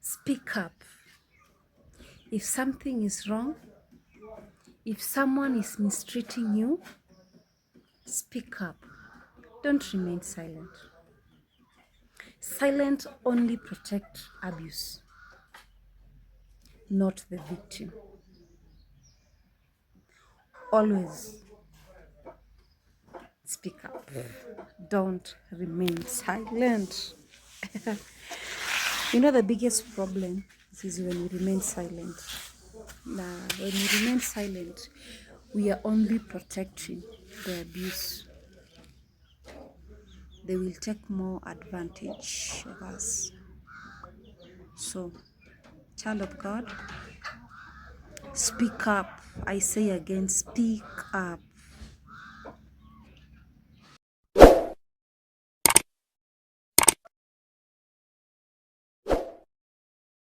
Speak up. If something is wrong, if someone is mistreating you, speak up. Don't remain silent. Silent only protect abuse, not the victim. Always speak up. Don't remain silent. You know, the biggest problem is when we remain silent. Now, when we remain silent, we are only protecting the abuse. They will take more advantage of us. So, child of God, speak up. I say again, speak up.